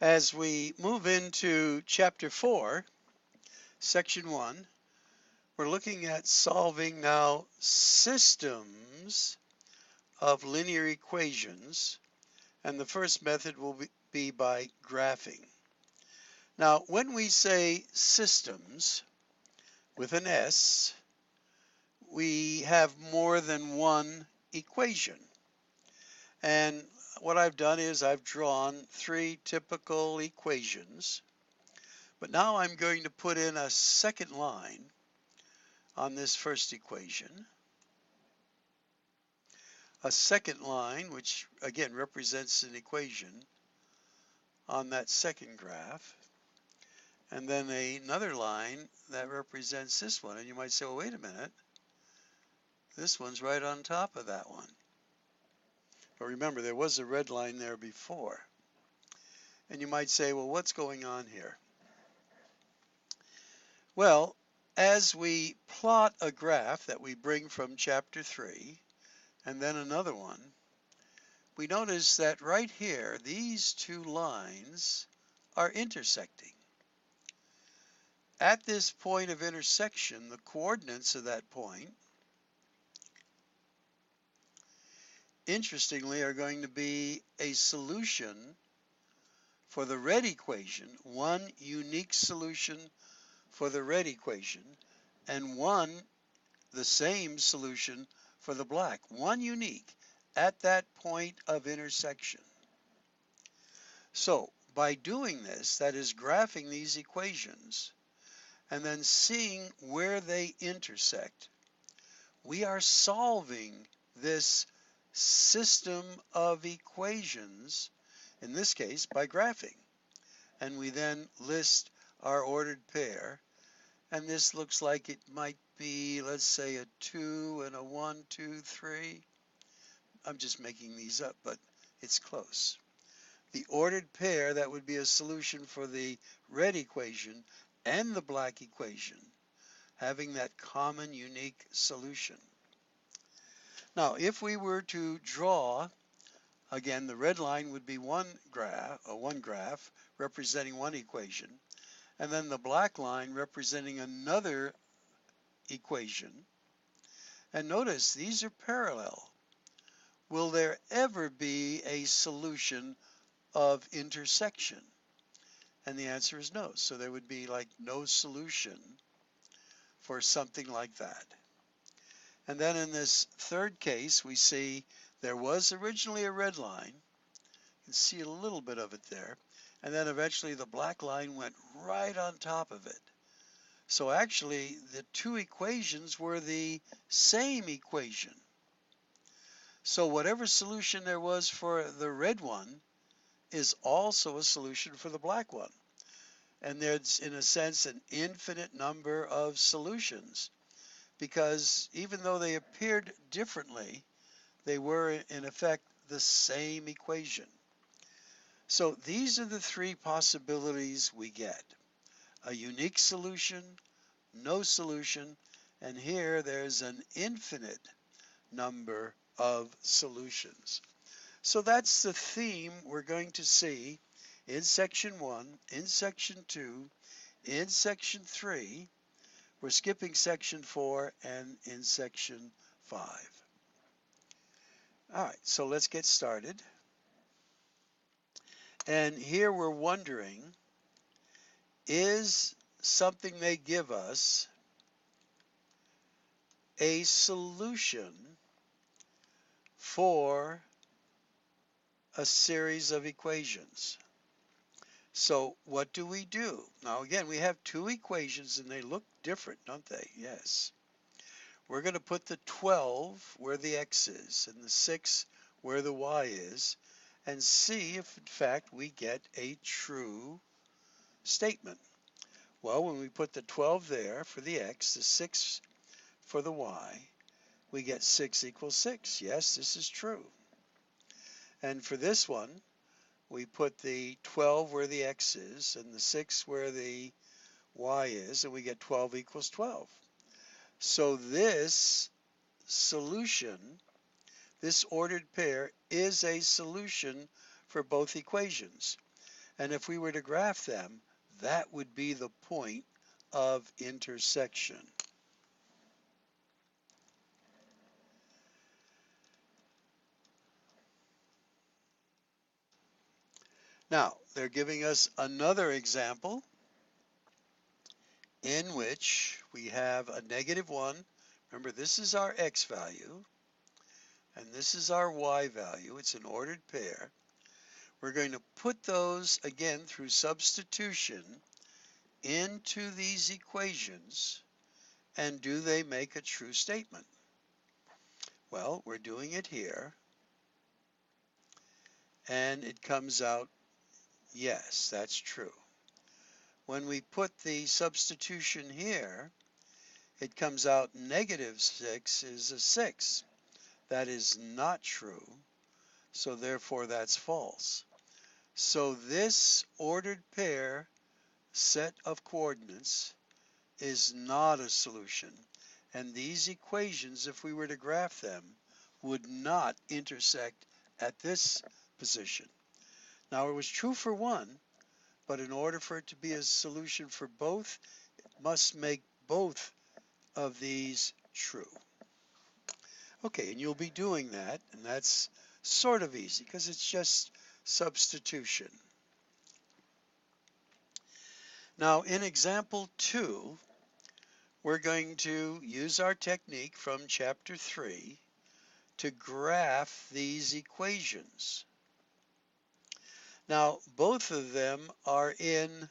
As we move into Chapter 4, Section 1, we're looking at solving now systems of linear equations, and the first method will be by graphing. Now, when we say systems with an S, we have more than one equation. And what I've done is I've drawn three typical equations, but now I'm going to put in a second line on this first equation, a second line, which again represents an equation on that second graph, and then another line that represents this one. And you might say, well, wait a minute, this one's right on top of that one. But remember, there was a red line there before. And you might say, well, what's going on here? Well, as we plot a graph that we bring from Chapter 3, and then another one, we notice that right here, these two lines are intersecting. At this point of intersection, the coordinates of that point, interestingly, are going to be a solution for the red equation, one unique solution for the red equation, and one the same solution for the black, one unique at that point of intersection. So by doing this, that is graphing these equations and then seeing where they intersect, we are solving this system of equations, in this case by graphing. And we then list our ordered pair, and this looks like it might be, let's say, a 2 and a 1, 2, 3. I'm just making these up, but it's close. The ordered pair, that would be a solution for the red equation and the black equation, having that common unique solution. Now, if we were to draw, again, the red line would be one graph representing one equation, and then the black line representing another equation. And notice these are parallel. Will there ever be a solution of intersection? And the answer is no. So there would be like no solution for something like that. And then in this third case, we see there was originally a red line. You can see a little bit of it there. And then eventually the black line went right on top of it. So actually, the two equations were the same equation. So whatever solution there was for the red one is also a solution for the black one. And there's, in a sense, an infinite number of solutions, because even though they appeared differently, they were, in effect, the same equation. So these are the three possibilities we get: a unique solution, no solution, and here there's an infinite number of solutions. So that's the theme we're going to see in Section 1, in Section 2, in Section 3. We're skipping Section 4 and in Section 5. All right, so let's get started. And here we're wondering, is something they give us a solution for a series of equations? So what do we do? Now again, we have two equations and they look different, don't they? Yes. We're going to put the 12 where the x is and the 6 where the y is, and see if in fact we get a true statement. Well, when we put the 12 there for the x, the 6 for the y, we get 6 equals 6. Yes, this is true. And for this one, we put the 12 where the x is and the 6 where the y is, and we get 12 equals 12. So this solution, this ordered pair, is a solution for both equations. And if we were to graph them, that would be the point of intersection. Now, they're giving us another example in which we have a -1. Remember, this is our x value, and this is our y value. It's an ordered pair. We're going to put those, again, through substitution into these equations, and do they make a true statement? Well, we're doing it here, and it comes out, yes, that's true. When we put the substitution here, it comes out -6 is a 6. That is not true, so therefore that's false. So this ordered pair set of coordinates is not a solution, and these equations, if we were to graph them, would not intersect at this position. Now, it was true for one, but in order for it to be a solution for both, it must make both of these true. Okay, and you'll be doing that, and that's sort of easy because it's just substitution. Now, in example 2, we're going to use our technique from chapter 3 to graph these equations. Now, both of them are in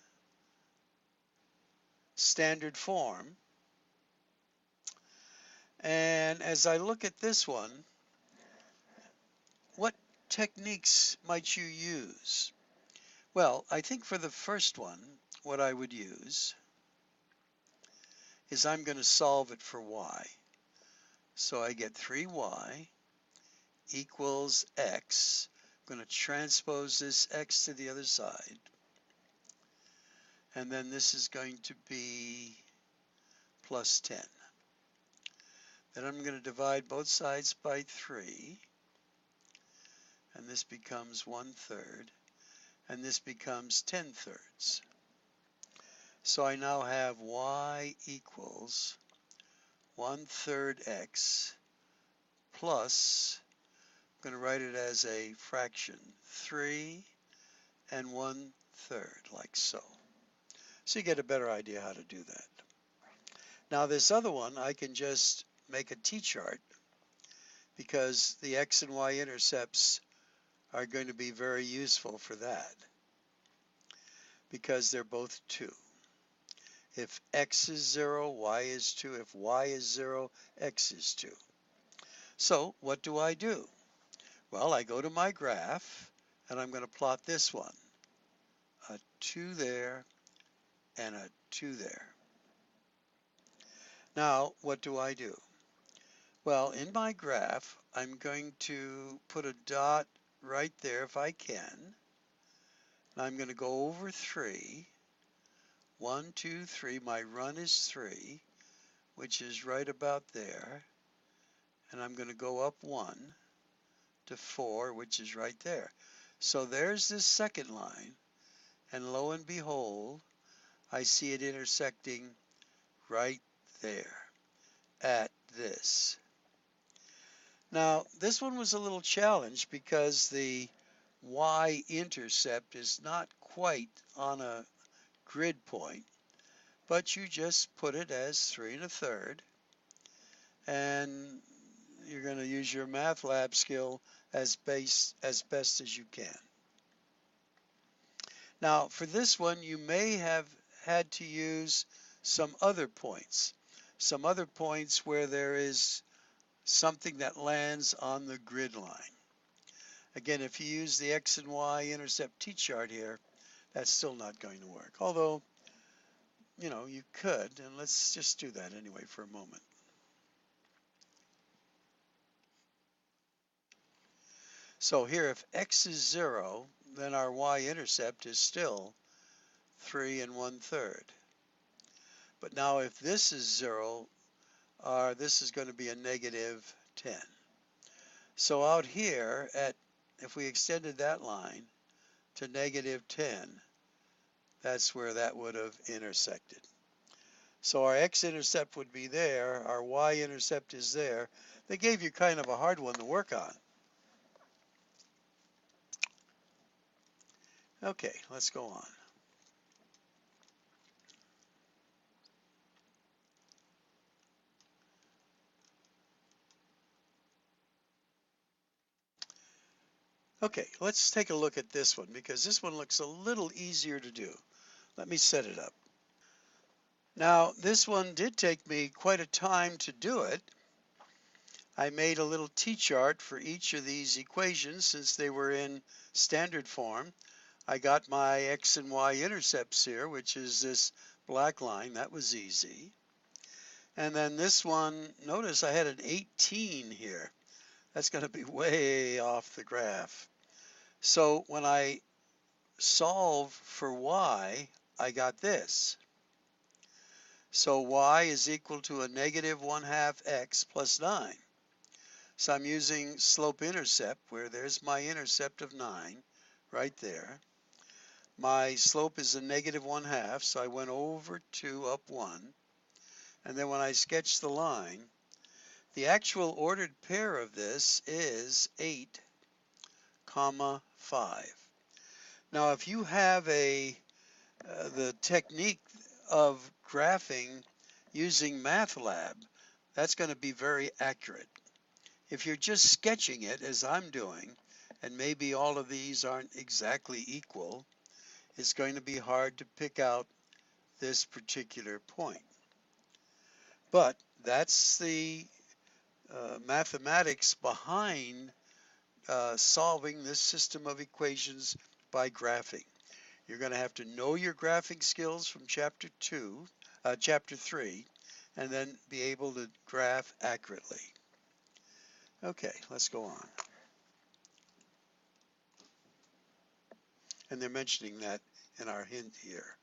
standard form. And as I look at this one, what techniques might you use? Well, I think for the first one, what I would use is I'm going to solve it for y. So I get 3y equals x. I'm going to transpose this x to the other side. And then this is going to be plus 10. Then I'm going to divide both sides by 3. And this becomes 1/3. And this becomes 10/3. So I now have y equals 1/3 x plus, I'm going to write it as a fraction, 3 and 1/3, like so. So you get a better idea how to do that. Now this other one, I can just make a t-chart because the x and y intercepts are going to be very useful for that because they're both 2. If x is 0, y is 2. If y is 0, x is 2. So what do I do? Well, I go to my graph, and I'm going to plot this one. A 2 there, and a 2 there. Now, what do I do? Well, in my graph, I'm going to put a dot right there if I can. And I'm going to go over 3. 1, 2, 3. My run is 3, which is right about there. And I'm going to go up 1 to 4, which is right there. So there's this second line. And lo and behold, I see it intersecting right there at this. Now, this one was a little challenged because the y-intercept is not quite on a grid point, but you just put it as 3 1/3, and you're going to use your math lab skill as best as you can. Now, for this one, you may have had to use some other points where there is something that lands on the grid line. Again, if you use the x and y intercept t-chart here, that's still not going to work. Although, you know, you could, and let's just do that anyway for a moment. So here, if x is 0, then our y-intercept is still 3 and 1/3. But now if this is 0, this is going to be a -10. So out here, if we extended that line, to negative 10. That's where that would have intersected. So our x-intercept would be there, our y-intercept is there. They gave you kind of a hard one to work on. Okay, let's go on. Okay, let's take a look at this one because this one looks a little easier to do. Let me set it up. Now, this one did take me quite a time to do it. I made a little T-chart for each of these equations since they were in standard form. I got my x and y intercepts here, which is this black line. That was easy. And then this one, notice I had an 18 here. That's going to be way off the graph. So when I solve for y, I got this. So y is equal to a negative 1/2 x plus 9. So I'm using slope-intercept, where there's my intercept of 9, right there. My slope is a negative 1/2, so I went over 2, up 1. And then when I sketch the line, the actual ordered pair of this is 8, 5. Now, if you have the technique of graphing using MATLAB, that's going to be very accurate. If you're just sketching it, as I'm doing, and maybe all of these aren't exactly equal, it's going to be hard to pick out this particular point. But that's the mathematics behind solving this system of equations by graphing. You're going to have to know your graphing skills from chapter 3, and then be able to graph accurately. Okay, let's go on. And they're mentioning that in our hint here.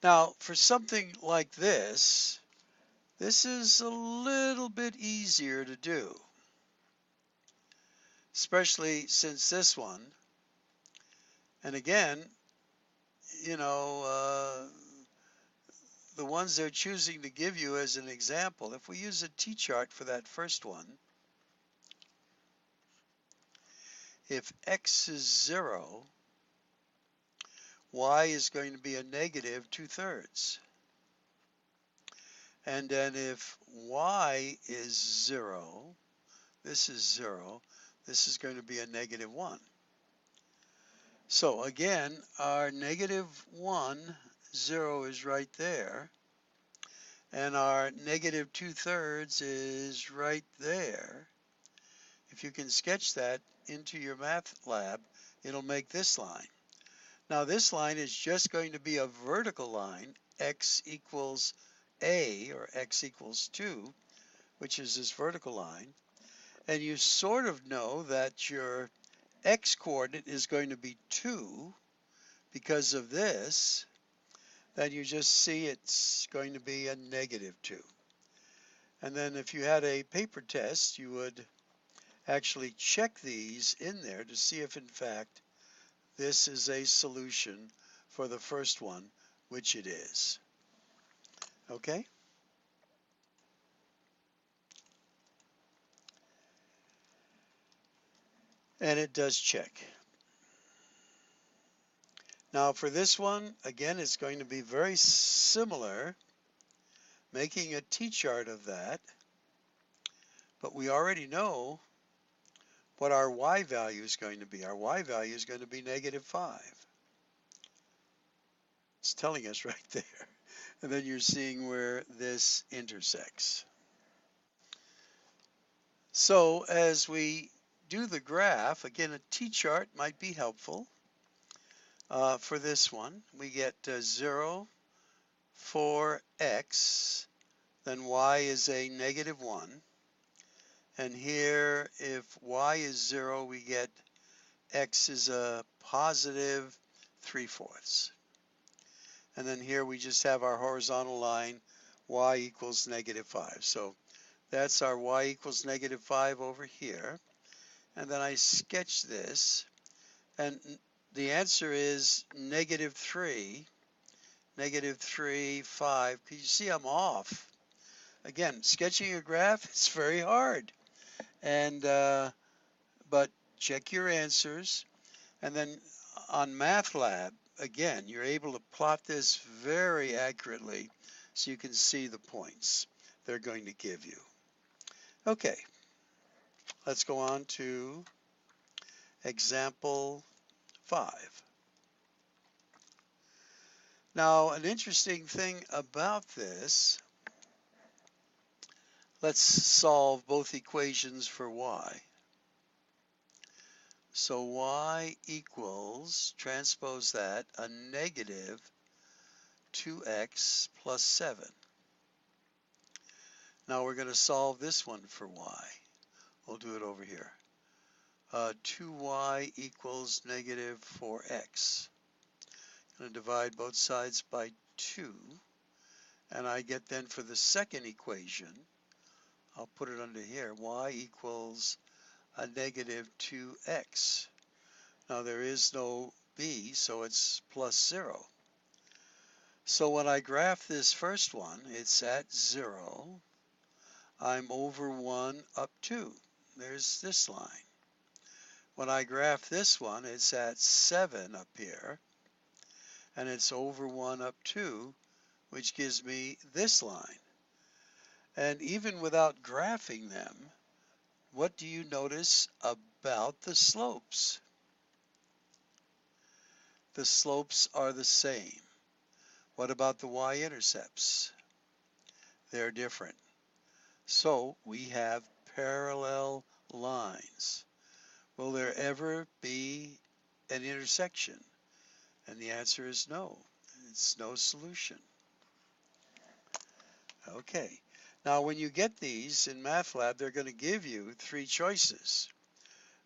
Now, for something like this is a little bit easier to do, especially since this one, and again, you know, the ones they're choosing to give you as an example, if we use a T-chart for that first one, if x is 0, y is going to be a negative 2/3. And then if y is 0, this is 0, this is going to be a negative 1. So again, our negative 1, 0 is right there. And our negative 2/3 is right there. If you can sketch that into your MATLAB, it'll make this line. Now this line is just going to be a vertical line, x equals a, or x equals 2, which is this vertical line. And you sort of know that your x-coordinate is going to be 2 because of this. Then you just see it's going to be a negative 2. And then if you had a paper test, you would actually check these in there to see if in fact this is a solution for the first one, which it is. Okay? And it does check. Now for this one, again, it's going to be very similar, making a T-chart of that, but we already know what our y value is going to be. Our y value is going to be negative 5. It's telling us right there. And then you're seeing where this intersects. So as we do the graph, again, a T-chart might be helpful. For this one, we get 0 for x, then y is a negative 1. And here, if y is 0, we get x is a positive 3/4. And then here we just have our horizontal line, y equals negative 5. So that's our y equals negative 5 over here. and then I sketch this, and the answer is -3, -3, 5. Can you see I'm off? Again, sketching a graph is very hard, and but check your answers, and then on MATLAB, again, you're able to plot this very accurately so you can see the points they're going to give you. Okay, let's go on to example 5. Now, an interesting thing about this, let's solve both equations for y. So y equals, transpose that, a negative 2x plus 7. Now we're going to solve this one for y. We'll do it over here. 2y equals negative 4x. I'm going to divide both sides by 2. And I get then for the second equation, I'll put it under here, y equals a negative 2x. Now there is no b, so it's plus 0. So when I graph this first one, it's at 0. I'm over 1 up 2. There's this line. When I graph this one, it's at 7 up here, and it's over 1 up 2, which gives me this line. And even without graphing them, what do you notice about the slopes? The slopes are the same. What about the y-intercepts? They're different. So we have parallel lines. Will there ever be an intersection? And the answer is no. It's no solution. Okay. Now when you get these in MATLAB, they're going to give you 3 choices.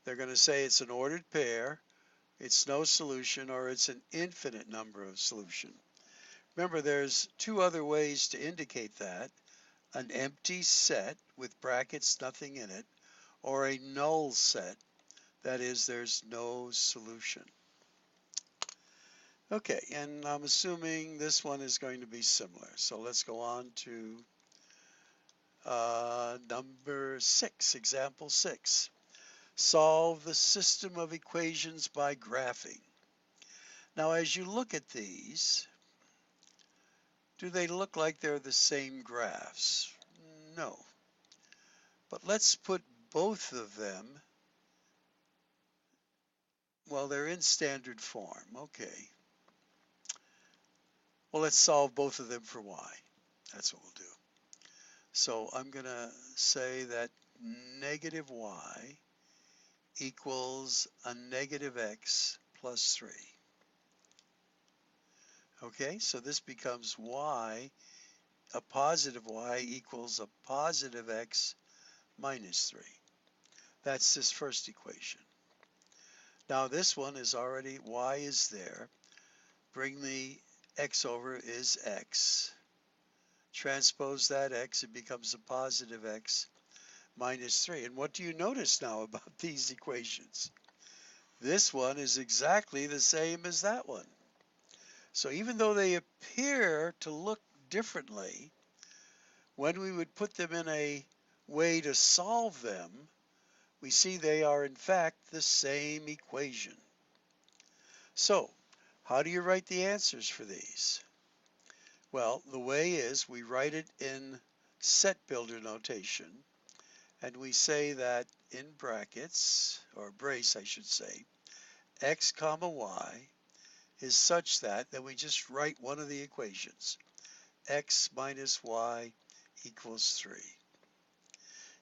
They're going to say it's an ordered pair, it's no solution, or it's an infinite number of solution. Remember, there's 2 other ways to indicate that. An empty set with brackets, nothing in it, or a null set. That is, there's no solution. Okay, and I'm assuming this one is going to be similar. So let's go on to number 6, example 6. Solve the system of equations by graphing. Now, as you look at these, do they look like they're the same graphs? No. But let's put both of them, well, they're in standard form. Okay. Well, let's solve both of them for y. That's what we'll do. So I'm going to say that negative y equals a negative x plus 3. Okay, so this becomes y, a positive y equals a positive x minus 3. That's this first equation. Now this one is already, y is there. Bring the x over is x. Transpose that x, it becomes a positive x minus 3. And what do you notice now about these equations? This one is exactly the same as that one. So even though they appear to look differently, when we would put them in a way to solve them, we see they are in fact the same equation. So, how do you write the answers for these? Well, the way is we write it in set builder notation, and we say that in brackets, or brace I should say, x comma y is such that, then we just write one of the equations, x minus y equals 3.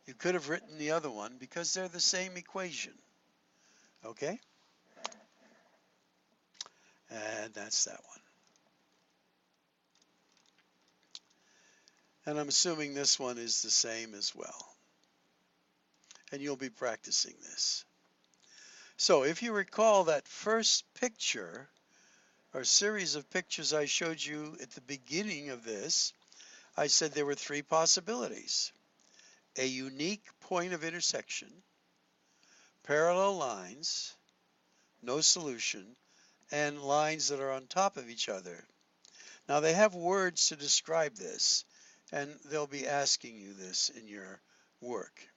You could have written the other one because they're the same equation. Okay? And that's that one. And I'm assuming this one is the same as well. And you'll be practicing this. So if you recall that first picture, or series of pictures I showed you at the beginning of this, I said there were 3 possibilities. A unique point of intersection, parallel lines, no solution, and lines that are on top of each other. Now they have words to describe this, and they'll be asking you this in your work.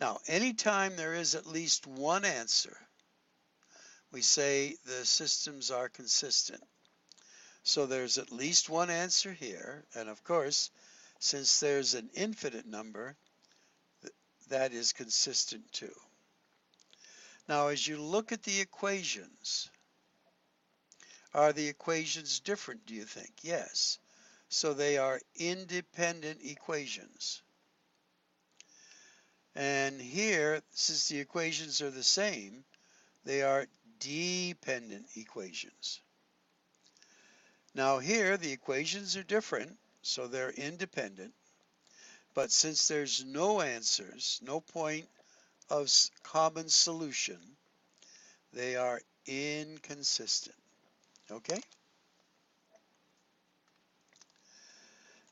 Now, anytime there is at least one answer, we say the systems are consistent. So there's at least one answer here, and of course, since there's an infinite number, that is consistent too. Now, as you look at the equations, are the equations different, do you think? Yes. So they are independent equations. And here, since the equations are the same, they are dependent equations. Now here, the equations are different, so they're independent. But since there's no answers, no point of common solution, they are inconsistent. Okay?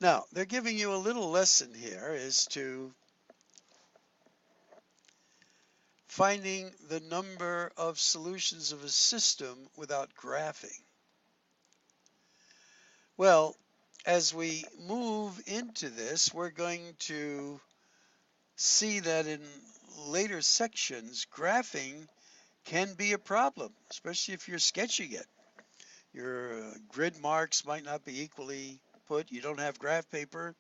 Now, they're giving you a little lesson here as to finding the number of solutions of a system without graphing. Well, as we move into this, we're going to see that in later sections, graphing can be a problem, especially if you're sketching it. Your grid marks might not be equally put. You don't have graph paper.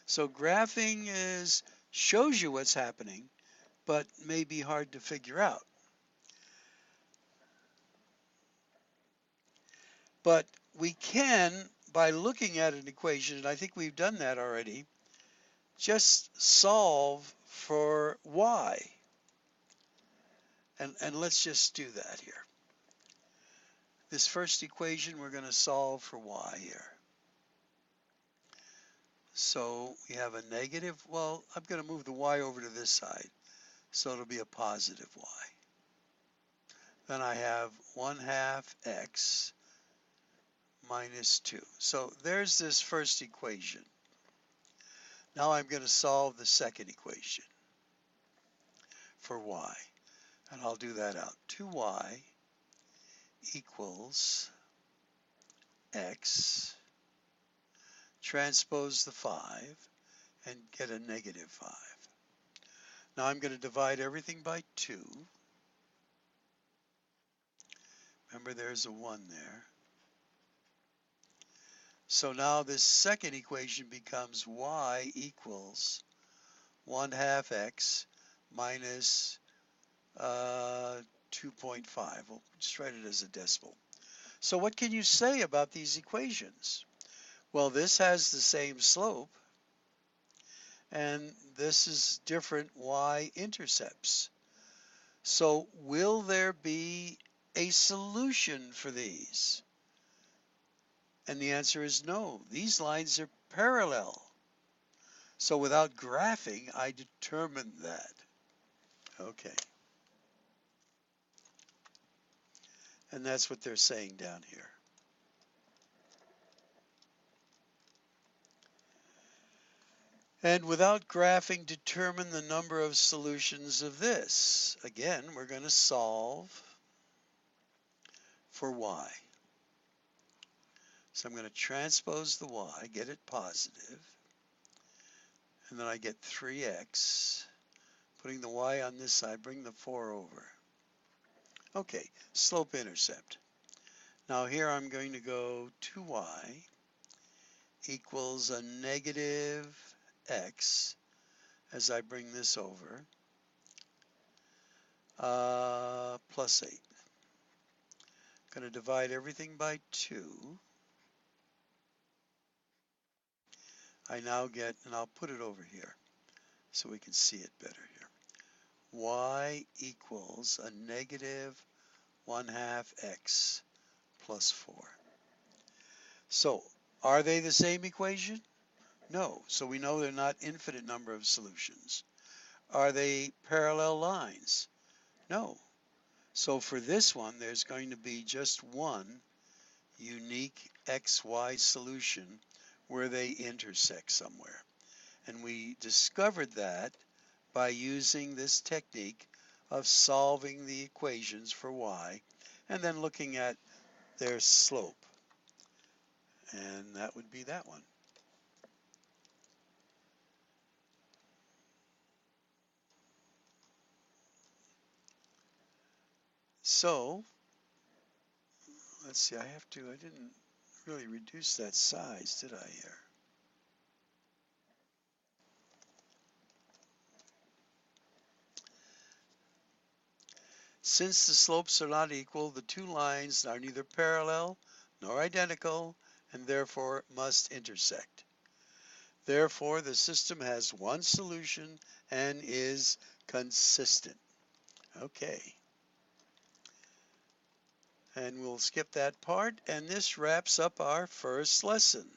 So graphing shows you what's happening, but may be hard to figure out. But we can, by looking at an equation, and I think we've done that already, just solve for y. And let's just do that here. This first equation, we're going to solve for y here. So we have a negative, well, I'm going to move the y over to this side, so it'll be a positive y. Then I have 1/2 x minus 2. So there's this first equation. Now I'm going to solve the second equation for y. And I'll do that out. 2y equals x, transpose the 5, and get a negative 5. Now I'm going to divide everything by 2. Remember, there's a 1 there. So now this second equation becomes y equals 1/2 x minus 2.5. We'll just write it as a decimal. So what can you say about these equations? Well, this has the same slope, and this is different y-intercepts. So will there be a solution for these? And the answer is no. These lines are parallel. So without graphing, I determined that. Okay. And that's what they're saying down here. And without graphing, determine the number of solutions of this. Again, we're going to solve for y. So I'm going to transpose the y, get it positive, and then I get 3x. Putting the y on this side, bring the 4 over. Okay, slope-intercept. Now here I'm going to go 2y equals a negative x as I bring this over, plus 8. I'm going to divide everything by 2. I now get, and I'll put it over here so we can see it better here. Y equals a negative 1/2 x plus 4. So, are they the same equation? No. So we know they're not infinite number of solutions. Are they parallel lines? No. So for this one, there's going to be just one unique xy solution where they intersect somewhere. And we discovered that by using this technique of solving the equations for y and then looking at their slope. And that would be that one. So, let's see, I didn't really reduce that size, did I here? Since the slopes are not equal, the two lines are neither parallel nor identical and therefore must intersect. Therefore, the system has one solution and is consistent. Okay. And we'll skip that part, and this wraps up our first lesson.